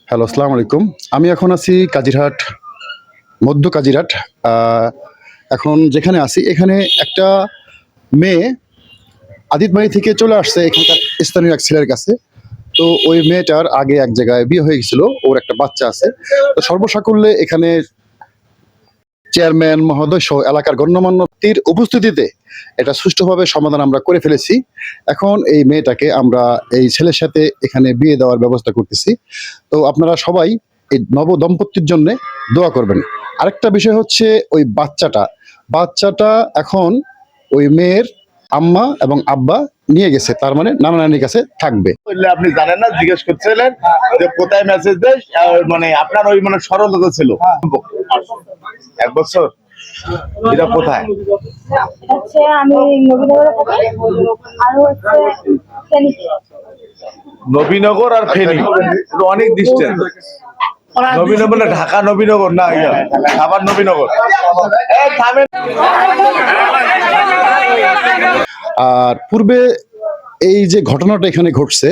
Hello, আসসালামু আলাইকুম। আমি এখন আছি কাজিরহাট, মধ্য কাজিরহাট। এখন যেখানে আছি এখানে একটা মেয়ে আদিতবাড়ি থেকে চলে আসছে এখানকার স্থানীয় এক ছেলের কাছে। তো ওই মেয়েটার আগে এক জায়গায় বিয়ে হয়ে গেছিল, ওর একটা বাচ্চা আছে। তো সর্বসাকুল্যে এখানে চেয়ারম্যান মহোদয় সহ এলাকার গণ্যমান্য ব্যক্তির উপস্থিতিতে এটা সুষ্ঠুভাবে সমাধান আমরা করে ফেলেছি। এখন এই মেয়েটাকে আমরা এই ছেলের সাথে এখানে বিয়ে দেওয়ার ব্যবস্থা করতেছি। তো আপনারা সবাই এই নব দম্পতির জন্য দোয়া করবেন। আরেকটা বিষয় হচ্ছে ওই বাচ্চাটা এখন ওই মেয়ের আম্মা এবং আব্বা নিয়ে গেছে, তার মানে নানা নানির কাছে থাকবে। বললে আপনি জানেন না, জিজ্ঞেস করছিলেন যে কোথায় মেসেজ দেয়, মানে আপনার ওই মানে সরলতা ছিল 1 বছর। এটা কোথায়? হচ্ছে আমি নবীনগরে থাকি আর হচ্ছে ফেনীতে। নবীনগর আর ফেনী এটা অনেক ডিস্টেন্স। নবীনগর না, ঢাকা নবীনগর না, আবার নবীনগর। আর পূর্বে এই যে ঘটনাটা এখানে ঘটছে,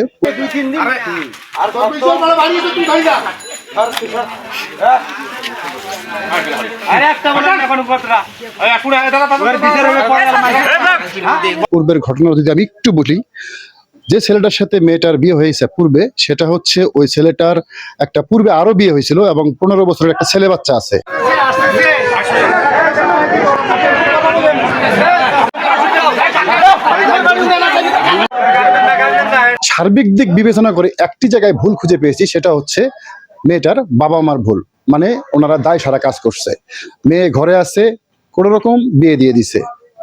পূর্বের ঘটনা যদি আমি একটু বলি, যে ছেলেটার সাথে মেয়েটার বিয়ে হয়েছে পূর্বে, সেটা হচ্ছে ওই ছেলেটার একটা পূর্বে আরো বিয়ে হয়েছিল এবং 15 বছরের একটা ছেলে বাচ্চা আছে। সার্বিক দিক বিবেচনা করে একটি জায়গায় ভুল খুঁজে পেয়েছি, সেটা হচ্ছে মেয়েটার বাবা মার ভুল। মানে ওনারা দায় সারা কাজ করছে। মেয়ে ঘরে আছে, কোনো রকম বিয়ে দিয়ে দিছে।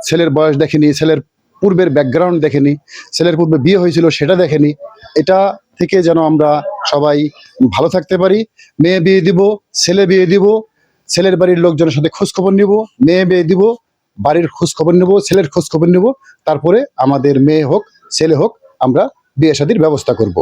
ছেলের বয়স দেখেনি, ছেলের পূর্বের ব্যাকগ্রাউন্ড দেখেনি, ছেলের পূর্বে বিয়ে হয়েছিল সেটা দেখেনি। এটা থেকে যেন আমরা সবাই ভালো থাকতে পারি। মেয়ে বিয়ে দিব, ছেলে বিয়ে দিব, ছেলের বাড়ির লোকজনের সাথে খোঁজ খবর নিব, মেয়ে বিয়ে দিব, বাড়ির খোঁজ খবর নেব, ছেলের খোঁজ খবর নেব, তারপরে আমাদের মেয়ে হোক ছেলে হোক আমরা বিয়ে শাদীর ব্যবস্থা করব।